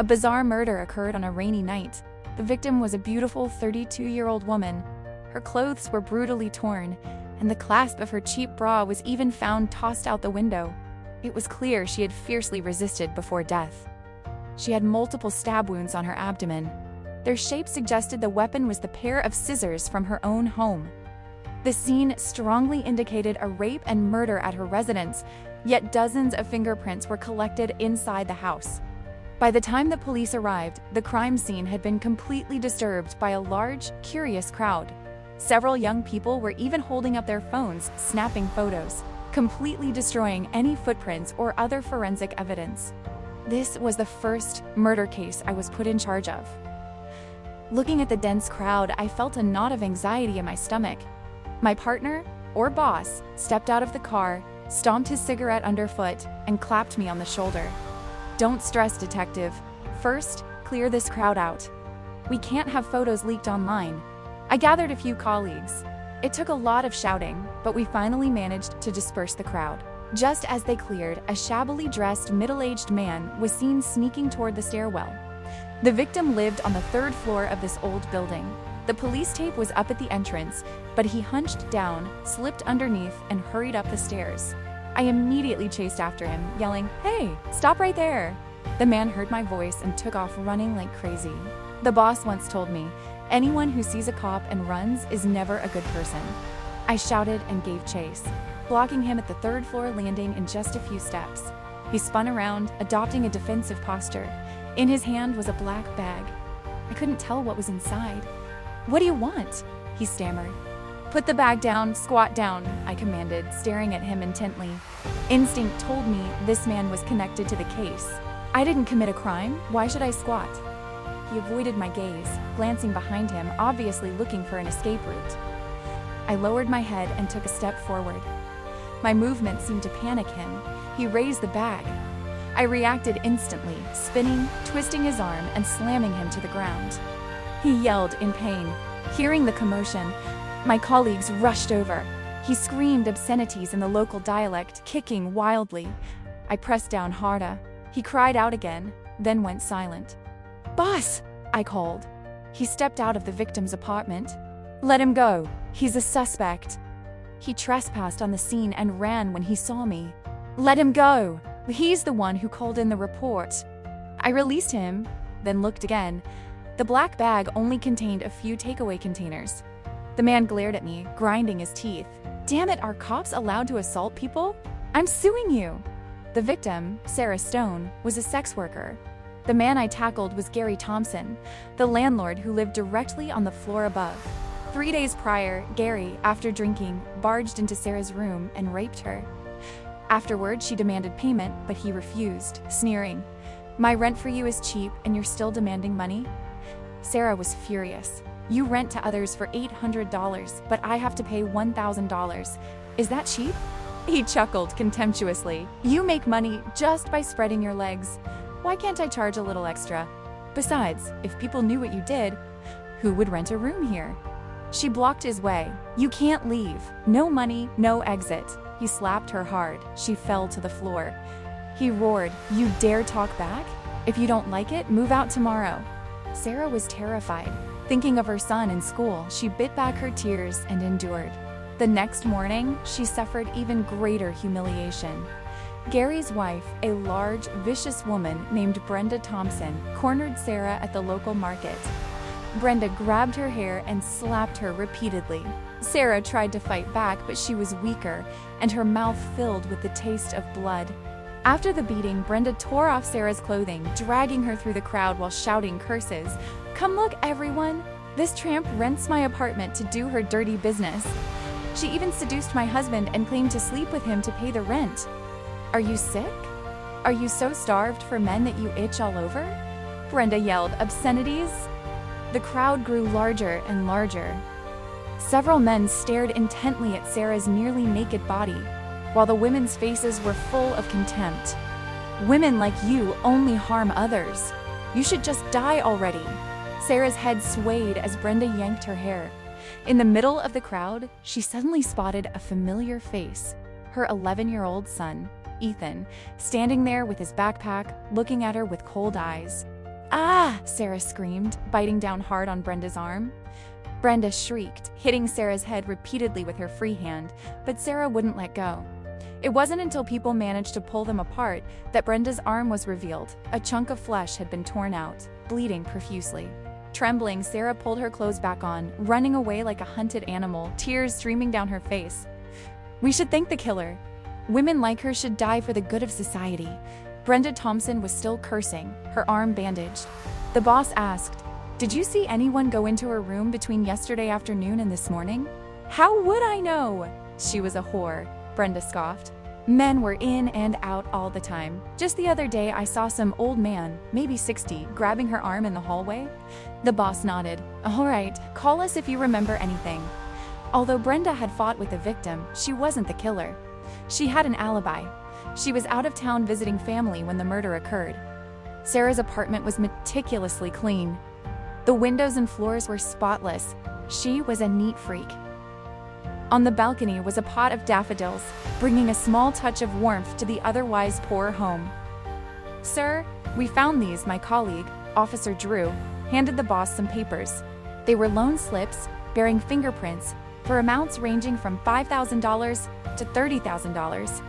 A bizarre murder occurred on a rainy night. The victim was a beautiful 32-year-old woman. Her clothes were brutally torn, and the clasp of her cheap bra was even found tossed out the window. It was clear she had fiercely resisted before death. She had multiple stab wounds on her abdomen. Their shape suggested the weapon was the pair of scissors from her own home. The scene strongly indicated a rape and murder at her residence, yet dozens of fingerprints were collected inside the house. By the time the police arrived, the crime scene had been completely disturbed by a large, curious crowd. Several young people were even holding up their phones, snapping photos, completely destroying any footprints or other forensic evidence. This was the first murder case I was put in charge of. Looking at the dense crowd, I felt a knot of anxiety in my stomach. My partner, or boss, stepped out of the car, stomped his cigarette underfoot, and clapped me on the shoulder. "Don't stress, detective. First, clear this crowd out. We can't have photos leaked online." I gathered a few colleagues. It took a lot of shouting, but we finally managed to disperse the crowd. Just as they cleared, a shabbily dressed middle-aged man was seen sneaking toward the stairwell. The victim lived on the third floor of this old building. The police tape was up at the entrance, but he hunched down, slipped underneath, and hurried up the stairs. I immediately chased after him, yelling, "Hey, stop right there!" The man heard my voice and took off running like crazy. The boss once told me, "Anyone who sees a cop and runs is never a good person." I shouted and gave chase, blocking him at the third floor landing in just a few steps. He spun around, adopting a defensive posture. In his hand was a black bag. I couldn't tell what was inside. "What do you want?" he stammered. "Put the bag down, squat down," I commanded, staring at him intently. Instinct told me this man was connected to the case. I didn't commit a crime. Why should I squat? He avoided my gaze, glancing behind him, obviously looking for an escape route. I lowered my head and took a step forward. My movement seemed to panic him. He raised the bag. I reacted instantly, spinning, twisting his arm, and slamming him to the ground. He yelled in pain. Hearing the commotion, my colleagues rushed over. He screamed obscenities in the local dialect, kicking wildly. I pressed down harder. He cried out again, then went silent. "Boss!" I called. He stepped out of the victim's apartment. "Let him go. He's a suspect." He trespassed on the scene and ran when he saw me. "Let him go. He's the one who called in the report." I released him, then looked again. The black bag only contained a few takeaway containers. The man glared at me, grinding his teeth. "Damn it, are cops allowed to assault people? I'm suing you!" The victim, Sarah Stone, was a sex worker. The man I tackled was Gary Thompson, the landlord who lived directly on the floor above. 3 days prior, Gary, after drinking, barged into Sarah's room and raped her. Afterward, she demanded payment, but he refused, sneering, "My rent for you is cheap, and you're still demanding money?" Sarah was furious. "You rent to others for $800, but I have to pay $1,000. Is that cheap?" He chuckled contemptuously. "You make money just by spreading your legs. Why can't I charge a little extra? Besides, if people knew what you did, who would rent a room here?" She blocked his way. "You can't leave. No money, no exit." He slapped her hard. She fell to the floor. He roared, "You dare talk back? If you don't like it, move out tomorrow." Sarah was terrified. Thinking of her son in school, she bit back her tears and endured. The next morning, she suffered even greater humiliation. Gary's wife, a large, vicious woman named Brenda Thompson, cornered Sarah at the local market. Brenda grabbed her hair and slapped her repeatedly. Sarah tried to fight back, but she was weaker, and her mouth filled with the taste of blood. After the beating, Brenda tore off Sarah's clothing, dragging her through the crowd while shouting curses. "Come look, everyone! This tramp rents my apartment to do her dirty business." She even seduced my husband and claimed to sleep with him to pay the rent. "Are you sick? Are you so starved for men that you itch all over?" Brenda yelled obscenities. The crowd grew larger and larger. Several men stared intently at Sarah's nearly naked body, while the women's faces were full of contempt. "Women like you only harm others. You should just die already." Sarah's head swayed as Brenda yanked her hair. In the middle of the crowd, she suddenly spotted a familiar face, her 11-year-old son, Ethan, standing there with his backpack, looking at her with cold eyes. "Ah!" Sarah screamed, biting down hard on Brenda's arm. Brenda shrieked, hitting Sarah's head repeatedly with her free hand, but Sarah wouldn't let go. It wasn't until people managed to pull them apart that Brenda's arm was revealed. A chunk of flesh had been torn out, bleeding profusely. Trembling, Sarah pulled her clothes back on, running away like a hunted animal, tears streaming down her face. "We should thank the killer. Women like her should die for the good of society." Brenda Thompson was still cursing, her arm bandaged. The boss asked, "Did you see anyone go into her room between yesterday afternoon and this morning?" "How would I know?" "She was a whore," Brenda scoffed. "Men were in and out all the time. Just the other day I saw some old man, maybe 60, grabbing her arm in the hallway." The boss nodded. "All right, call us if you remember anything." Although Brenda had fought with the victim, she wasn't the killer. She had an alibi. She was out of town visiting family when the murder occurred. Sarah's apartment was meticulously clean. The windows and floors were spotless. She was a neat freak. On the balcony was a pot of daffodils, bringing a small touch of warmth to the otherwise poor home. "Sir, we found these," my colleague, Officer Drew, handed the boss some papers. They were loan slips bearing fingerprints for amounts ranging from $5,000 to $30,000.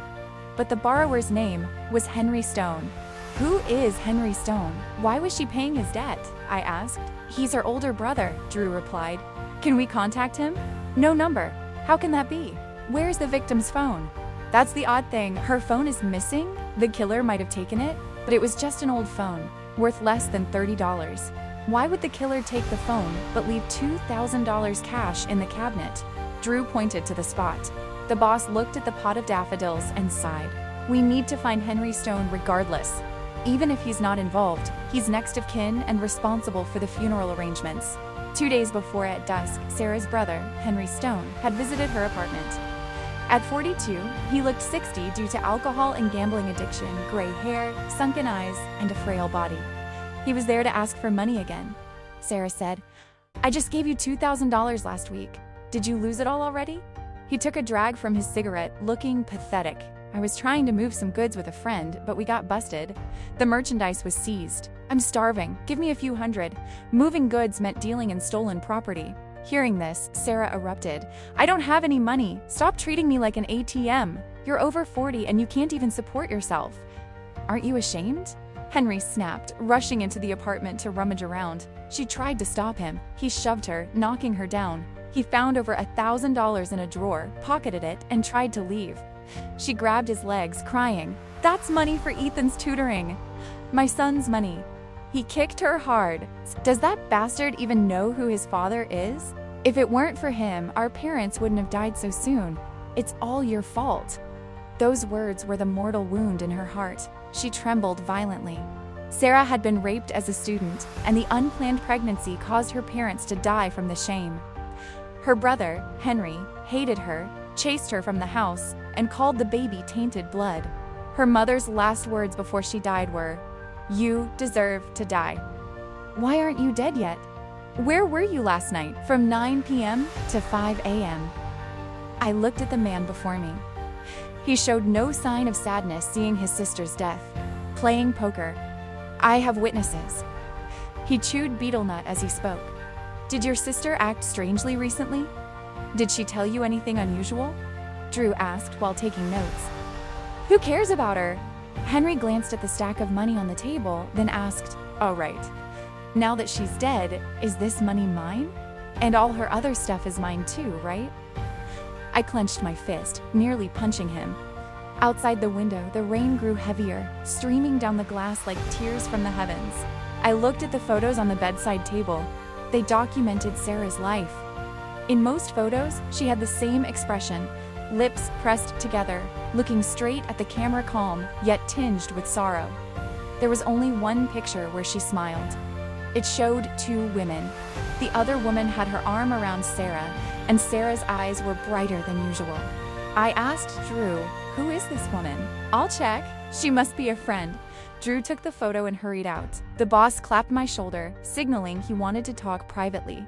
But the borrower's name was Henry Stone. "Who is Henry Stone? Why was she paying his debt?" I asked. "He's her older brother," Drew replied. "Can we contact him?" "No number." "How can that be? Where's the victim's phone?" "That's the odd thing. Her phone is missing. The killer might have taken it, but it was just an old phone, worth less than $30. Why would the killer take the phone but leave $2,000 cash in the cabinet?" Drew pointed to the spot. The boss looked at the pot of daffodils and sighed. "We need to find Henry Stone regardless. Even if he's not involved, he's next of kin and responsible for the funeral arrangements." 2 days before at dusk, Sarah's brother, Henry Stone, had visited her apartment. At 42, he looked 60 due to alcohol and gambling addiction, gray hair, sunken eyes, and a frail body. He was there to ask for money again. Sarah said, "I just gave you $2,000 last week. Did you lose it all already?" He took a drag from his cigarette, looking pathetic. "I was trying to move some goods with a friend, but we got busted. The merchandise was seized. I'm starving. Give me a few hundred." Moving goods meant dealing in stolen property. Hearing this, Sarah erupted. "I don't have any money. Stop treating me like an ATM. You're over 40 and you can't even support yourself. Aren't you ashamed?" Henry snapped, rushing into the apartment to rummage around. She tried to stop him. He shoved her, knocking her down. He found over $1,000 in a drawer, pocketed it, and tried to leave. She grabbed his legs, crying, "That's money for Ethan's tutoring. My son's money." He kicked her hard. "Does that bastard even know who his father is? If it weren't for him, our parents wouldn't have died so soon. It's all your fault." Those words were the mortal wound in her heart. She trembled violently. Sarah had been raped as a student, and the unplanned pregnancy caused her parents to die from the shame. Her brother, Henry, hated her, chased her from the house, and called the baby tainted blood. Her mother's last words before she died were, "You deserve to die." "Why aren't you dead yet? Where were you last night from 9 p.m. to 5 a.m.? I looked at the man before me. He showed no sign of sadness seeing his sister's death. Playing poker. "I have witnesses." He chewed betel nut as he spoke. "Did your sister act strangely recently? Did she tell you anything unusual?" Drew asked while taking notes. "Who cares about her?" Henry glanced at the stack of money on the table, then asked, "Oh right. Now that she's dead, is this money mine? And all her other stuff is mine too, right?" I clenched my fist, nearly punching him. Outside the window, the rain grew heavier, streaming down the glass like tears from the heavens. I looked at the photos on the bedside table. They documented Sarah's life. In most photos, she had the same expression, lips pressed together, looking straight at the camera, calm, yet tinged with sorrow. There was only one picture where she smiled. It showed 2 women. The other woman had her arm around Sarah, and Sarah's eyes were brighter than usual. I asked Drew, "Who is this woman?" "I'll check. She must be a friend." Drew took the photo and hurried out. The boss clapped my shoulder, signaling he wanted to talk privately.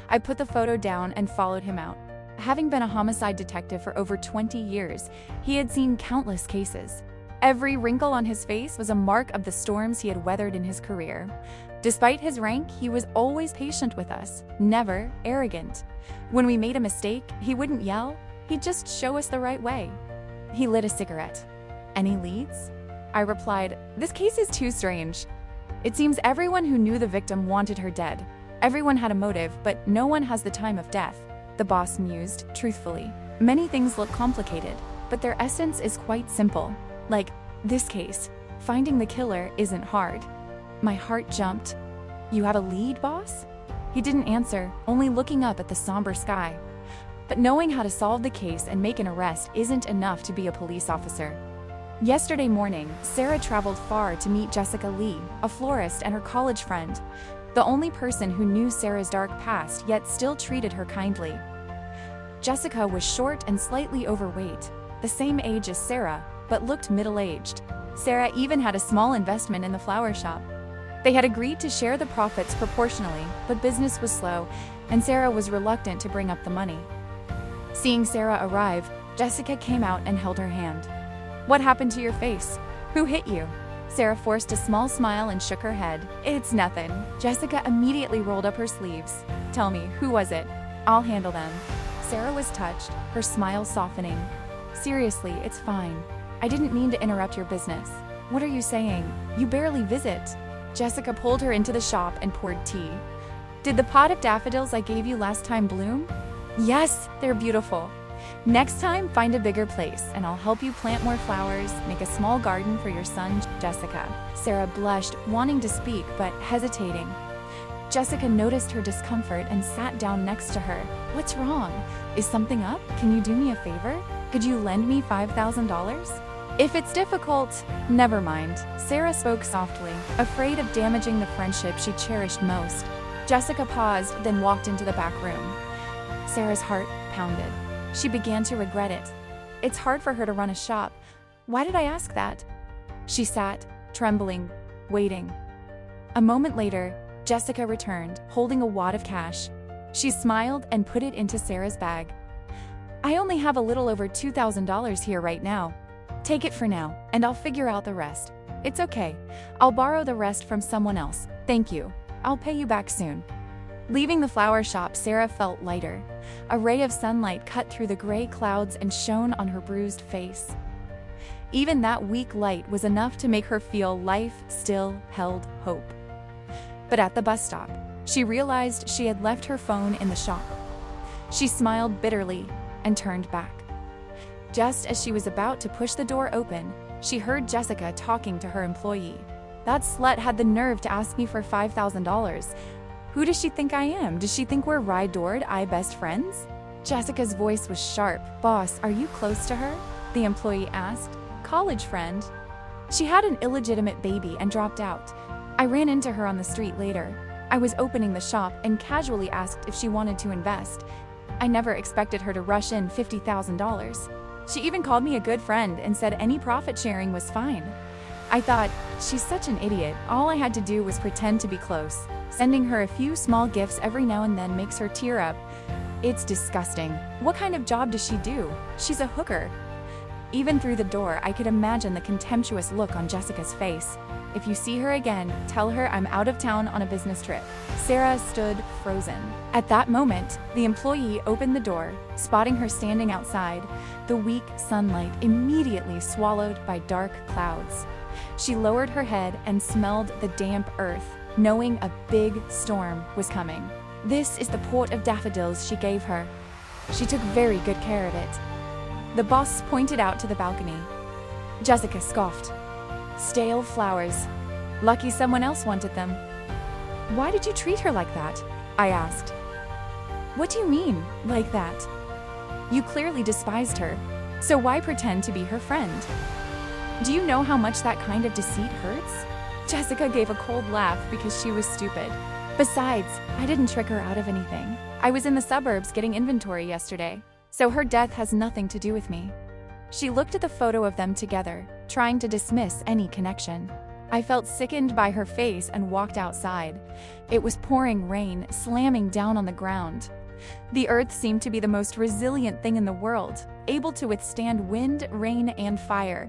I put the photo down and followed him out. Having been a homicide detective for over 20 years, he had seen countless cases. Every wrinkle on his face was a mark of the storms he had weathered in his career. Despite his rank, he was always patient with us, never arrogant. When we made a mistake, he wouldn't yell, he'd just show us the right way. He lit a cigarette. "Any leads?" I replied, "This case is too strange. It seems everyone who knew the victim wanted her dead. Everyone had a motive, but no one has the time of death." The boss mused, truthfully. "Many things look complicated, but their essence is quite simple. Like this case, finding the killer isn't hard." My heart jumped. "You have a lead, boss?" He didn't answer, only looking up at the somber sky. But knowing how to solve the case and make an arrest isn't enough to be a police officer. Yesterday morning, Sarah traveled far to meet Jessica Lee, a florist and her college friend, the only person who knew Sarah's dark past yet still treated her kindly. Jessica was short and slightly overweight, the same age as Sarah, but looked middle-aged. Sarah even had a small investment in the flower shop. They had agreed to share the profits proportionally, but business was slow, and Sarah was reluctant to bring up the money. Seeing Sarah arrive, Jessica came out and held her hand. "What happened to your face? Who hit you?" Sarah forced a small smile and shook her head. "It's nothing." Jessica immediately rolled up her sleeves. "Tell me, who was it? I'll handle them." Sarah was touched, her smile softening. "Seriously, it's fine. I didn't mean to interrupt your business." "What are you saying? You barely visit." Jessica pulled her into the shop and poured tea. "Did the pot of daffodils I gave you last time bloom?" "Yes, they're beautiful. Next time, find a bigger place, and I'll help you plant more flowers, make a small garden for your son, Jessica." Sarah blushed, wanting to speak, but hesitating. Jessica noticed her discomfort and sat down next to her. "What's wrong? Is something up? Can you do me a favor? Could you lend me $5,000? "If it's difficult, never mind." Sarah spoke softly, afraid of damaging the friendship she cherished most. Jessica paused, then walked into the back room. Sarah's heart pounded. She began to regret it. It's hard for her to run a shop. Why did I ask that? She sat, trembling, waiting. A moment later, Jessica returned, holding a wad of cash. She smiled and put it into Sarah's bag. "I only have a little over $2,000 here right now. Take it for now, and I'll figure out the rest. It's okay. I'll borrow the rest from someone else. Thank you. I'll pay you back soon." Leaving the flower shop, Sarah felt lighter. A ray of sunlight cut through the gray clouds and shone on her bruised face. Even that weak light was enough to make her feel life still held hope. But at the bus stop, she realized she had left her phone in the shop. She smiled bitterly and turned back. Just as she was about to push the door open, she heard Jessica talking to her employee. "That slut had the nerve to ask me for $5,000. Who does she think I am? Does she think we're ride-or-die best friends?" Jessica's voice was sharp. "Boss, are you close to her?" the employee asked. "College friend. She had an illegitimate baby and dropped out. I ran into her on the street later. I was opening the shop and casually asked if she wanted to invest. I never expected her to rush in $50,000. She even called me a good friend and said any profit sharing was fine. I thought, she's such an idiot. All I had to do was pretend to be close. Sending her a few small gifts every now and then makes her tear up. It's disgusting. What kind of job does she do? She's a hooker." Even through the door, I could imagine the contemptuous look on Jessica's face. "If you see her again, tell her I'm out of town on a business trip." Sarah stood frozen. At that moment, the employee opened the door, spotting her standing outside, the weak sunlight immediately swallowed by dark clouds. She lowered her head and smelled the damp earth, knowing a big storm was coming. "This is the pot of daffodils she gave her. She took very good care of it." The boss pointed out to the balcony. Jessica scoffed. "Stale flowers. Lucky someone else wanted them." "Why did you treat her like that?" I asked. "What do you mean, like that?" "You clearly despised her, so why pretend to be her friend? Do you know how much that kind of deceit hurts?" Jessica gave a cold laugh because she was stupid. "Besides, I didn't trick her out of anything. I was in the suburbs getting inventory yesterday, so her death has nothing to do with me." She looked at the photo of them together, trying to dismiss any connection. I felt sickened by her face and walked outside. It was pouring rain, slamming down on the ground. The earth seemed to be the most resilient thing in the world, able to withstand wind, rain, and fire.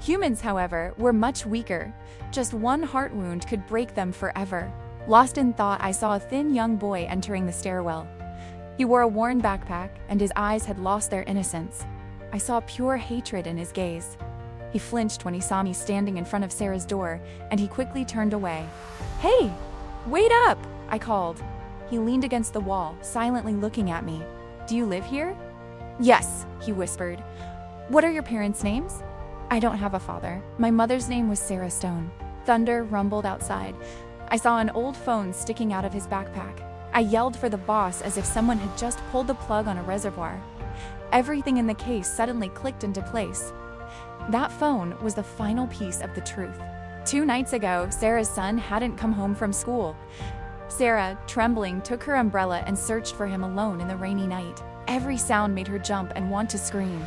Humans, however, were much weaker. Just one heart wound could break them forever. Lost in thought, I saw a thin young boy entering the stairwell. He wore a worn backpack, and his eyes had lost their innocence. I saw pure hatred in his gaze. He flinched when he saw me standing in front of Sarah's door, and he quickly turned away. "Hey, wait up!" I called. He leaned against the wall, silently looking at me. "Do you live here?" "Yes," he whispered. "What are your parents' names?" "I don't have a father. My mother's name was Sarah Stone." Thunder rumbled outside. I saw an old phone sticking out of his backpack. I yelled for the boss as if someone had just pulled the plug on a reservoir. Everything in the case suddenly clicked into place. That phone was the final piece of the truth. 2 nights ago, Sarah's son hadn't come home from school. Sarah, trembling, took her umbrella and searched for him alone in the rainy night. Every sound made her jump and want to scream.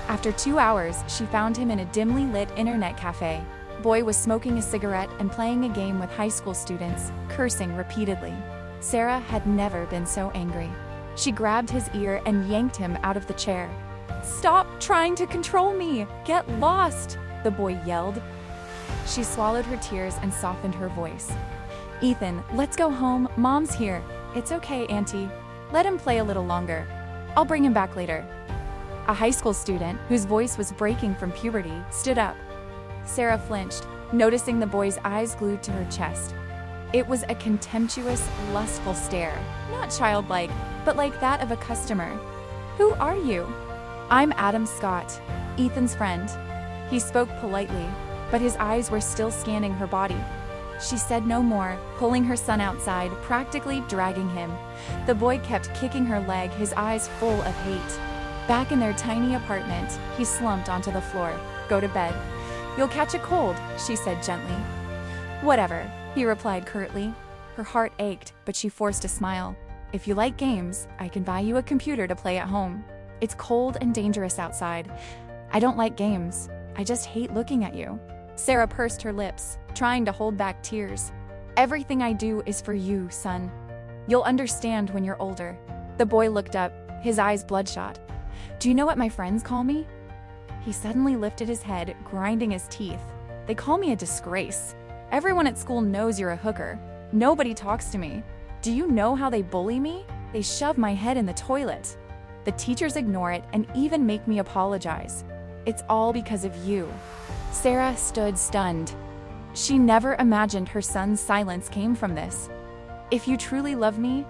After 2 hours, she found him in a dimly lit internet cafe. Boy was smoking a cigarette and playing a game with high school students, cursing repeatedly. Sarah had never been so angry. She grabbed his ear and yanked him out of the chair. "Stop trying to control me! Get lost!" the boy yelled. She swallowed her tears and softened her voice. "Ethan, let's go home. Mom's here." "It's okay, Auntie. Let him play a little longer. I'll bring him back later." A high school student, whose voice was breaking from puberty, stood up. Sarah flinched, noticing the boy's eyes glued to her chest. It was a contemptuous, lustful stare, not childlike, but like that of a customer. "Who are you?" "I'm Adam Scott, Ethan's friend." He spoke politely, but his eyes were still scanning her body. She said no more, pulling her son outside, practically dragging him. The boy kept kicking her leg, his eyes full of hate. Back in their tiny apartment, he slumped onto the floor. "Go to bed. You'll catch a cold," she said gently. "Whatever," he replied curtly. Her heart ached, but she forced a smile. "If you like games, I can buy you a computer to play at home. It's cold and dangerous outside." "I don't like games. I just hate looking at you." Sarah pursed her lips, trying to hold back tears. "Everything I do is for you, son. You'll understand when you're older." The boy looked up, his eyes bloodshot. "Do you know what my friends call me?" He suddenly lifted his head, grinding his teeth. "They call me a disgrace. Everyone at school knows you're a hooker. Nobody talks to me. Do you know how they bully me? They shove my head in the toilet. The teachers ignore it and even make me apologize. It's all because of you." Sarah stood stunned. She never imagined her son's silence came from this. "If you truly love me,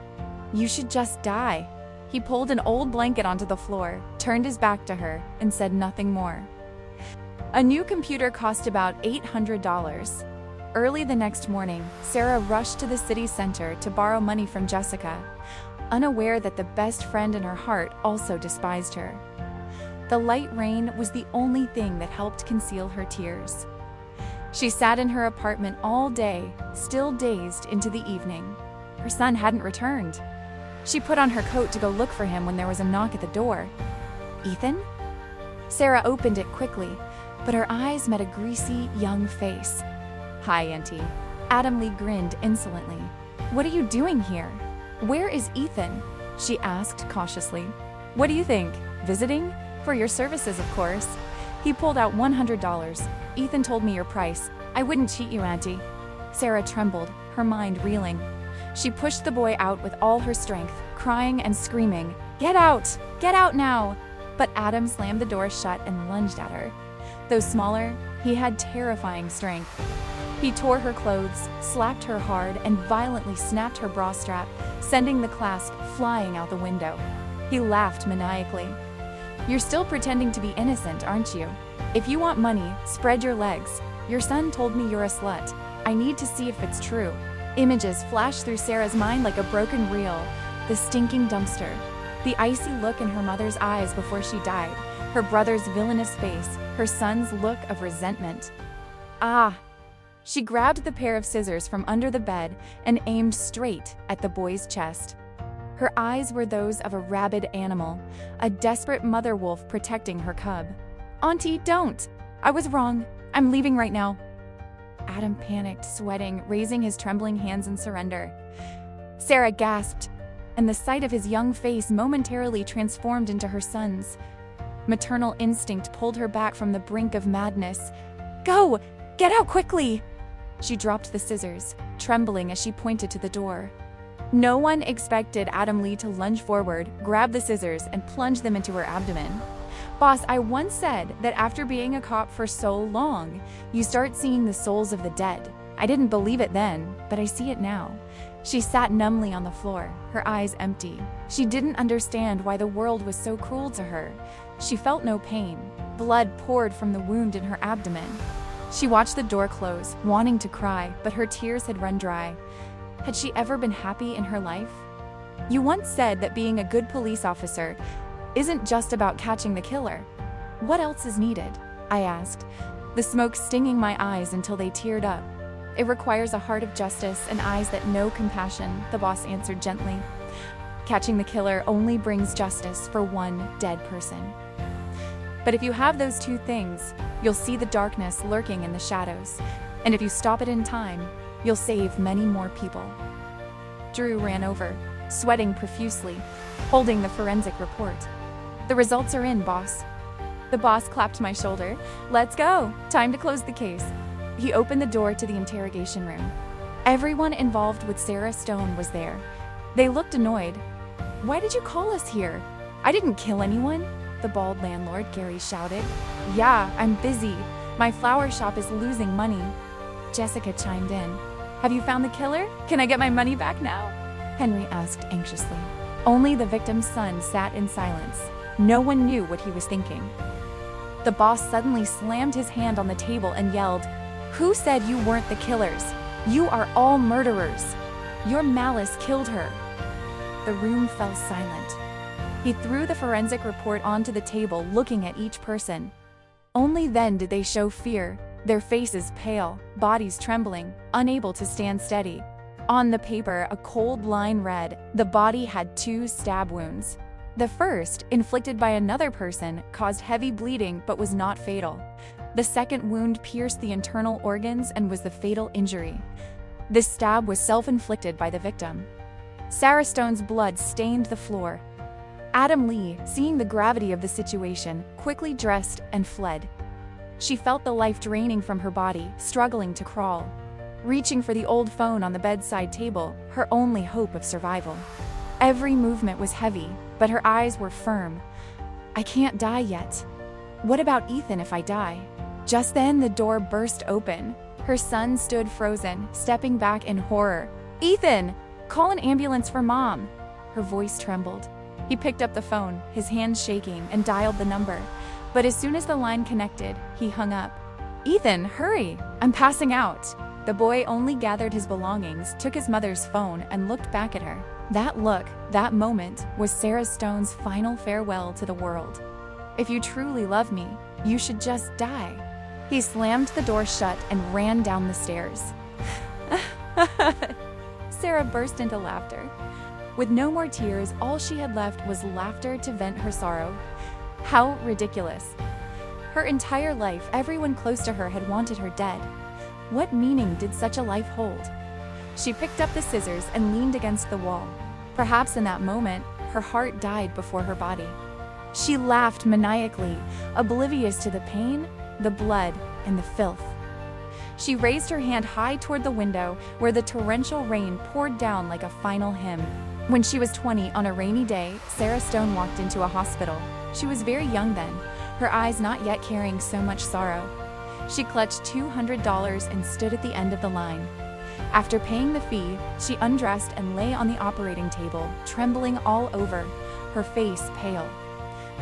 you should just die." He pulled an old blanket onto the floor, turned his back to her, and said nothing more. A new computer cost about $800. Early the next morning, Sarah rushed to the city center to borrow money from Jessica, unaware that the best friend in her heart also despised her. The light rain was the only thing that helped conceal her tears. She sat in her apartment all day, still dazed into the evening. Her son hadn't returned. She put on her coat to go look for him when there was a knock at the door. "Ethan?" Sarah opened it quickly, but her eyes met a greasy, young face. "Hi, Auntie." Adam Lee grinned insolently. "What are you doing here? Where is Ethan?" she asked cautiously. "What do you think? Visiting? For your services, of course." He pulled out $100. "Ethan told me your price. I wouldn't cheat you, Auntie." Sarah trembled, her mind reeling. She pushed the boy out with all her strength, crying and screaming, "Get out! Get out now!" But Adam slammed the door shut and lunged at her. Though smaller, he had terrifying strength. He tore her clothes, slapped her hard, and violently snapped her bra strap, sending the clasp flying out the window. He laughed maniacally. "You're still pretending to be innocent, aren't you? If you want money, spread your legs. Your son told me you're a slut. I need to see if it's true." Images flashed through Sarah's mind like a broken reel. The stinking dumpster, the icy look in her mother's eyes before she died, her brother's villainous face, her son's look of resentment. "Ah!" She grabbed the pair of scissors from under the bed and aimed straight at the boy's chest. Her eyes were those of a rabid animal, a desperate mother wolf protecting her cub. "Auntie, don't! I was wrong. I'm leaving right now." Adam panicked, sweating, raising his trembling hands in surrender. Sarah gasped, and the sight of his young face momentarily transformed into her son's. Maternal instinct pulled her back from the brink of madness. "Go! Get out quickly!" She dropped the scissors, trembling as she pointed to the door. No one expected Adam Lee to lunge forward, grab the scissors, and plunge them into her abdomen. "Boss, I once said that after being a cop for so long, you start seeing the souls of the dead. I didn't believe it then, but I see it now." She sat numbly on the floor, her eyes empty. She didn't understand why the world was so cruel to her. She felt no pain. Blood poured from the wound in her abdomen. She watched the door close, wanting to cry, but her tears had run dry. Had she ever been happy in her life? "You once said that being a good police officer isn't just about catching the killer. What else is needed?" I asked, the smoke stinging my eyes until they teared up. "It requires a heart of justice and eyes that know compassion," the boss answered gently. "Catching the killer only brings justice for one dead person. But if you have those two things, you'll see the darkness lurking in the shadows. And if you stop it in time, you'll save many more people." Drew ran over, sweating profusely, holding the forensic report. "The results are in, boss." The boss clapped my shoulder. "Let's go. Time to close the case." He opened the door to the interrogation room. Everyone involved with Sarah Stone was there. They looked annoyed. "Why did you call us here?" "I didn't kill anyone," the bald landlord, Gary, shouted. "Yeah, I'm busy. My flower shop is losing money." Jessica chimed in. "Have you found the killer? Can I get my money back now?" Henry asked anxiously. Only the victim's son sat in silence. No one knew what he was thinking. The boss suddenly slammed his hand on the table and yelled, "Who said you weren't the killers? You are all murderers. Your malice killed her." The room fell silent. He threw the forensic report onto the table, looking at each person. Only then did they show fear, their faces pale, bodies trembling, unable to stand steady. On the paper, a cold line read, "The body had 2 stab wounds. The first, inflicted by another person, caused heavy bleeding but was not fatal. The second wound pierced the internal organs and was the fatal injury. This stab was self-inflicted by the victim." Sarah Stone's blood stained the floor. Adam Lee, seeing the gravity of the situation, quickly dressed and fled. She felt the life draining from her body, struggling to crawl. Reaching for the old phone on the bedside table, her only hope of survival. Every movement was heavy, but her eyes were firm. "I can't die yet. What about Ethan if I die?" Just then, the door burst open. Her son stood frozen, stepping back in horror. "Ethan! Call an ambulance for Mom!" Her voice trembled. He picked up the phone, his hands shaking, and dialed the number. But as soon as the line connected, he hung up. "Ethan, hurry! I'm passing out!" The boy only gathered his belongings, took his mother's phone, and looked back at her. That look, that moment, was Sarah Stone's final farewell to the world. "If you truly love me, you should just die." He slammed the door shut and ran down the stairs. Sarah burst into laughter. With no more tears, all she had left was laughter to vent her sorrow. How ridiculous. Her entire life, everyone close to her had wanted her dead. What meaning did such a life hold? She picked up the scissors and leaned against the wall. Perhaps in that moment, her heart died before her body. She laughed maniacally, oblivious to the pain, the blood, and the filth. She raised her hand high toward the window, where the torrential rain poured down like a final hymn. When she was 20 on a rainy day, Sarah Stone walked into a hospital. She was very young then, her eyes not yet carrying so much sorrow. She clutched $200 and stood at the end of the line. After paying the fee, she undressed and lay on the operating table, trembling all over, her face pale.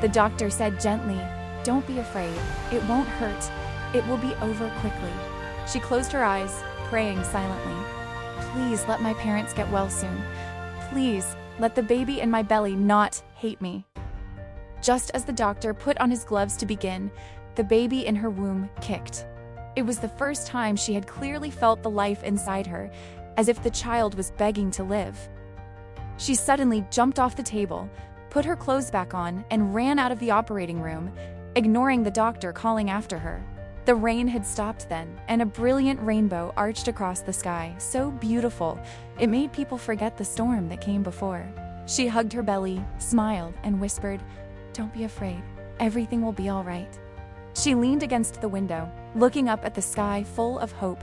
The doctor said gently, "Don't be afraid. It won't hurt. It will be over quickly." She closed her eyes, praying silently. "Please let my parents get well soon. Please let the baby in my belly not hate me." Just as the doctor put on his gloves to begin, the baby in her womb kicked. It was the first time she had clearly felt the life inside her, as if the child was begging to live. She suddenly jumped off the table, put her clothes back on, and ran out of the operating room, ignoring the doctor calling after her. The rain had stopped then, and a brilliant rainbow arched across the sky, so beautiful it made people forget the storm that came before. She hugged her belly, smiled, and whispered, "Don't be afraid. Everything will be all right." She leaned against the window, looking up at the sky full of hope,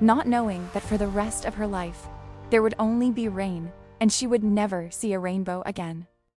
not knowing that for the rest of her life, there would only be rain, and she would never see a rainbow again.